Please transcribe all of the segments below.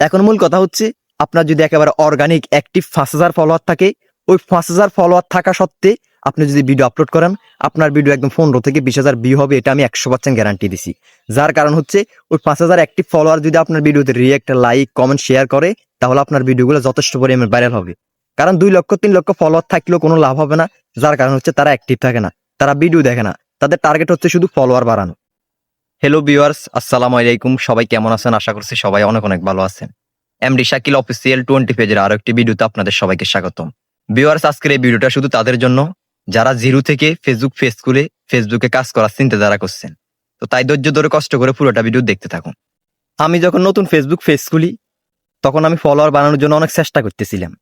এখন মূল কথা হচ্ছে, আপনার যদি একেবারে অর্গানিক অ্যাক্টিভ 5,000 ফলোয়ার থাকে, ওই 5,000 ফলোয়ার থাকা সত্ত্বে আপনি যদি ভিডিও আপলোড করেন, আপনার ভিডিও একদম 15 থেকে 20,000 ভিউ হবে, এটা আমি 100% গ্যারান্টি দিছি। যার কারণ হচ্ছে, ওই 5,000 অ্যাক্টিভ ফলোয়ার যদি আপনার ভিডিওতে রিয়েক্ট, লাইক, কমেন্ট, শেয়ার করে, তাহলে আপনার ভিডিওগুলো যথেষ্ট পরিমাণে ভাইরাল হবে। কারণ 2 লক্ষ 3 লক্ষ ফলোয়ার থাকলেও কোনো লাভ হবে না। যার কারণ হচ্ছে তারা অ্যাক্টিভ থাকে না, তারা ভিডিও দেখে না, তাদের টার্গেট হচ্ছে শুধু ফলোয়ার বাড়ানো। হ্যালো ভিউয়ার্স, আসসালামু আলাইকুম। সবাই কেমন আছেন? আশা করছি সবাই অনেক অনেক ভালো আছেন। এমডি শাকিল অফিসিয়াল 20 পেজের আরো একটি ভিডিওতে আপনাদের সবাইকে স্বাগতম। ভিউয়ার্স, আজকের এই ভিডিওটা শুধু তাদের জন্য যারা জিরো থেকে ফেসবুক পেজ খুলে ফেসবুকে কাজ করার চিন্তাধারা করছেন। তো তাই ধৈর্য ধরে কষ্ট করে পুরোটা ভিডিও দেখতে থাকুন। আমি যখন নতুন ফেসবুক পেজ খুলি, তখন আমি ফলোয়ার বানানোর জন্য অনেক চেষ্টা করতেছিলাম।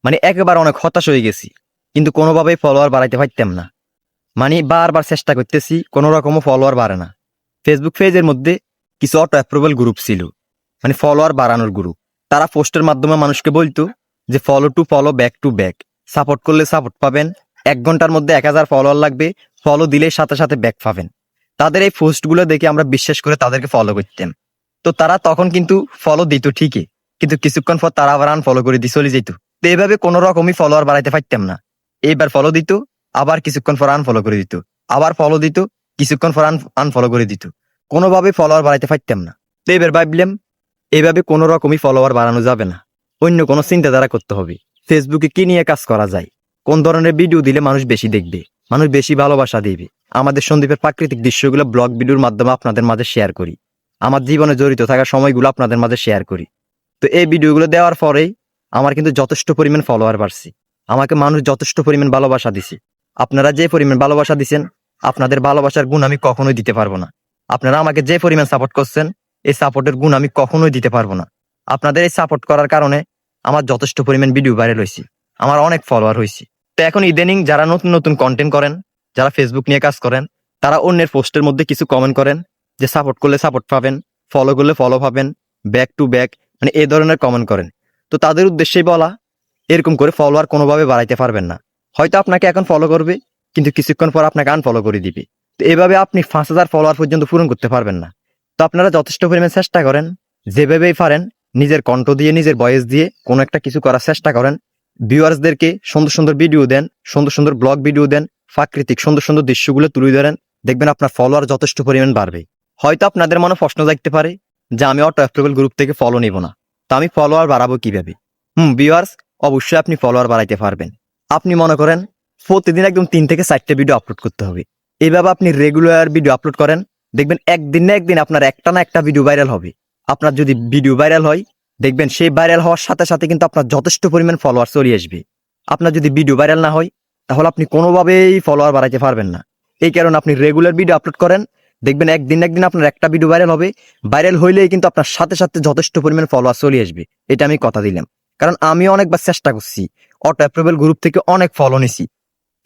মানে একেবারে অনেক হতাশ হয়ে গেছি, কিন্তু কোনোভাবেই ফলোয়ার বাড়াইতে পারতাম না। মানে বারবার চেষ্টা করতেছি, কোনো রকমও ফলোয়ার বাড়ে না। ফেসবুক পেজের মধ্যে কিছু অটো অ্যাপ্রুভাল গ্রুপ ছিল, মানে ফলোয়ার বাড়ানোর গ্রুপ। তারা পোস্টের মাধ্যমে মানুষকে বলতো যে follow to follow, back to back, support করলে সাপোর্ট পাবেন, 1 ঘন্টার মধ্যে 1000 ফলোয়ার লাগবে, ফলো দিলে সাথে সাথে ব্যাক পাবেন। তাদের এই পোস্টগুলো দেখে আমরা বিশ্বাস করে তাদেরকে ফলো করতাম। তো তারা তখন কিন্তু ফলো দিত ঠিকই, কিন্তু কিছুক্ষণ পর তারা আবার আনফলো করে দিয়ে চলে যেত। তো এইভাবে কোনো রকমই ফলোয়ার বাড়াইতে পারতাম না। এইবার ফলো দিত, আবার কিছুক্ষণ পর আনফলো করে দিত, আবার ফলো দিত, কিছুক্ষণ পর আনফলো করে দিত। কোনোভাবে ফলোয়ার বাড়াইতে পারতাম না। তো এবার ভাবলাম, এইভাবে কোনো রকমই ফলোয়ার বাড়ানো যাবে না, অন্য কোনো চিন্তাধারা করতে হবে। ফেসবুকে কি নিয়ে কাজ করা যায়, কোন ধরনের ভিডিও দিলে মানুষ বেশি দেখবে, মানুষ বেশি ভালোবাসা দিবে। আমাদের সন্দ্বীপের প্রাকৃতিক দৃশ্যগুলো ব্লগ ভিডিওর মাধ্যমে আপনাদের মাঝে শেয়ার করি, আমার জীবনে জড়িত থাকা সময়গুলো আপনাদের মাঝে শেয়ার করি। তো এই ভিডিওগুলো দেওয়ার পরেই আমার কিন্তু যথেষ্ট পরিমাণ ফলোয়ার বাড়ছে, আমাকে মানুষ যথেষ্ট পরিমাণ ভালোবাসা দিছে। আপনারা যে পরিমাণ ভালোবাসা দিচ্ছেন, আপনাদের ভালোবাসার গুণ আমি কখনোই দিতে পারবো না। আপনারা আমাকে যে পরিমাণ সাপোর্ট করছেন, এই সাপোর্টের গুণ আমি কখনোই দিতে পারবো না। আপনাদের এই সাপোর্ট করার কারণে আমার যথেষ্ট পরিমাণ ভিডিও ভাইরাল হয়েছে, আমার অনেক ফলোয়ার হয়েছে। তো এখন ইদানিং যারা নতুন নতুন কন্টেন্ট করেন, যারা ফেসবুক নিয়ে কাজ করেন, তারা অন্যের পোস্টের মধ্যে কিছু কমেন্ট করেন যে সাপোর্ট করলে সাপোর্ট পাবেন, ফলো করলে ফলো পাবেন, ব্যাক টু ব্যাক, মানে এই ধরনের কমেন্ট করেন। তো তাদের উদ্দেশ্যেই বলা, এরকম করে ফলোয়ার কোনোভাবে বাড়াইতে পারবেন না। হয়তো আপনাকে এখন ফলো করবে, কিন্তু কিছুক্ষণ পর আপনাকে আনফলো করে দিবে। তো এভাবে আপনি 5,000 ফলোয়ার পর্যন্ত পূরণ করতে পারবেন না। তো আপনারা যথেষ্ট পরিমাণ চেষ্টা করেন, যেভাবেই পারেন নিজের কণ্ঠ দিয়ে, নিজের ভয়েস দিয়ে কোনো একটা কিছু করার চেষ্টা করেন। ভিউয়ার্সদেরকে সুন্দর সুন্দর ভিডিও দেন, সুন্দর সুন্দর ব্লগ ভিডিও দেন, প্রাকৃতিক সুন্দর সুন্দর দৃশ্যগুলো তুলে ধরেন, দেখবেন আপনার ফলোয়ার যথেষ্ট পরিমাণ বাড়বে। হয়তো আপনাদের মনে প্রশ্ন জাগতে পারে যে আমি অটো অ্যাপ্রুভাল গ্রুপ থেকে ফলো নিব না, তো আমি ফলোয়ার বাড়াবো কিভাবে? ভিউয়ার্স, অবশ্যই আপনি ফলোয়ার বাড়াইতে পারবেন। আপনি মনে করেন প্রতিদিন একদম 3 থেকে 4টে ভিডিও আপলোড করতে হবে। এইভাবে আপনি রেগুলার ভিডিও আপলোড করেন, দেখবেন একদিন না একদিন আপনার একটা না একটা ভিডিও ভাইরাল হবে। আপনার যদি ভিডিও ভাইরাল হয়, দেখবেন সেই ভাইরাল হওয়ার সাথে সাথে কিন্তু আপনার যথেষ্ট পরিমাণ ফলোয়ার চলে আসবে। আপনার যদি ভিডিও ভাইরাল না হয়, তাহলে আপনি কোনোভাবেই ফলোয়ার বাড়াইতে পারবেন না। এই কারণে আপনি রেগুলার ভিডিও আপলোড করেন, দেখবেন একদিন না একদিন আপনার একটা ভিডিও ভাইরাল হবে। ভাইরাল হইলেই কিন্তু আপনার সাথে সাথে যথেষ্ট পরিমাণ ফলোয়ার চলে আসবে, এটা আমি কথা দিলাম। কারণ আমি অনেকবার চেষ্টা করছি, অটো অ্যাপ্রুভাল গ্রুপ থেকে অনেক ফলো নিছি,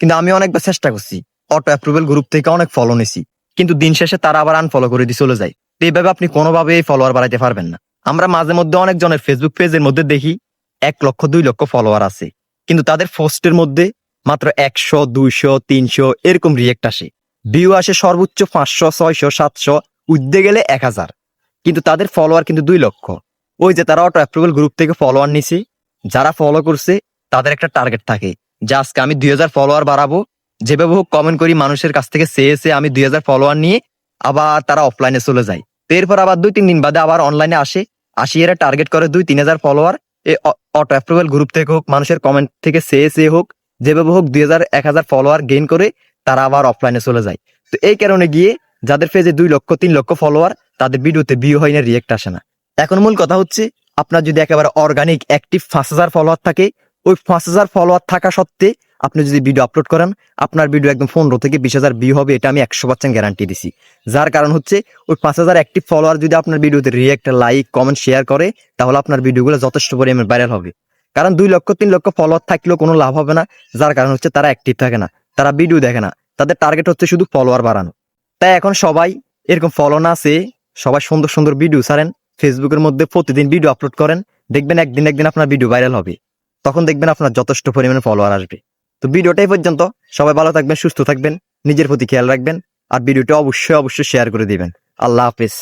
কিন্তু আমি অনেকবার চেষ্টা করছি, অটো অ্যাপ্রুভাল গ্রুপ থেকে অনেক ফলো নিছি, কিন্তু দিন শেষে তারা আবার আনফলো করে দিয়ে চলে যায়। তো এইভাবে আপনি কোনোভাবেই ফলোয়ার বাড়াইতে পারবেন না। আমরা মাঝে মধ্যে অনেকজনের ফেসবুক পেজের মধ্যে দেখি 1 লক্ষ 2 লক্ষ ফলোয়ার আছে, কিন্তু তাদের পোস্টের মধ্যে মাত্র 100, 200, 300 এরকম রিয়েক্ট আসে, ভিউ আসে সর্বোচ্চ 500, 600, 700, উঠতে গেলে 1000, কিন্তু তাদের ফলোয়ার কিন্তু 2 লক্ষ। ওই যে তারা অটো অ্যাপ্রুভাল গ্রুপ থেকে ফলোয়ার নিছে, যারা ফলো করছে তাদের একটা টার্গেট থাকে যে আজকে আমি 2000 ফলোয়ার বাড়াবো, যেভাবে হোক কমেন্ট করি মানুষের কাছ থেকে চেয়ে আমি 2000 ফলোয়ার নিয়ে আবার তারা অফলাইনে চলে যায়। তো এরপর আবার 2-3 দিন বাদে আবার অনলাইনে আসি এরা টার্গেট করে 2-3 হাজার ফলোয়ার। এই অটো অ্যাপ্রুভাল গ্রুপ থেকে হোক, মানুষের কমেন্ট থেকে চেয়ে হোক, যেভাবে হোক 2000 1000 ফলোয়ার গেইন করে তারা আবার অফলাইনে চলে যায়। তো এই কারণে গিয়ে যাদের পেজে 2 লক্ষ 3 লক্ষ ফলোয়ার, তাদের ভিডিওতে ভিউ হয় না, রিয়েক্ট আসে না। এখন মূল কথা হচ্ছে, আপনার যদি একেবারে অর্গানিক অ্যাক্টিভ 5,000 ফলোয়ার থাকে, ওই 5,000 ফলোয়ার থাকা সত্ত্বে আপনি যদি ভিডিও আপলোড করেন, আপনার ভিডিও একদম 15 থেকে 20,000 ভিউ হবে, এটা আমি 100% গ্যারান্টি দিছি। যার কারণ হচ্ছে, ওই 5,000 অ্যাক্টিভ ফলোয়ার যদি আপনার ভিডিওতে রিয়েক্ট, লাইক, কমেন্ট, শেয়ার করে, তাহলে আপনার ভিডিওগুলো যথেষ্ট পরিমাণে ভাইরাল হবে। কারণ 2 লক্ষ 3 লক্ষ ফলোয়ার থাকলেও কোনো লাভ হবে না। যার কারণ হচ্ছে তারা অ্যাক্টিভ থাকে না, তারা ভিডিও দেখে না, তাদের টার্গেট হচ্ছে শুধু ফলোয়ার বাড়ানো। তাই এখন সবাই এরকম ফলো না চেয়ে সবাই সুন্দর সুন্দর ভিডিও ছাড়েন, ফেসবুকের মধ্যে প্রতিদিন ভিডিও আপলোড করেন, দেখবেন একদিন একদিন আপনার ভিডিও ভাইরাল হবে, তখন দেখবেন আপনার যথেষ্ট পরিমাণে ফলোয়ার আসবে। তো ভিডিওটাই পর্যন্ত, সবাই ভালো থাকবেন, সুস্থ থাকবেন, নিজের প্রতি খেয়াল রাখবেন, আর ভিডিওটা অবশ্যই শেয়ার করে দিবেন। আল্লাহ হাফেজ।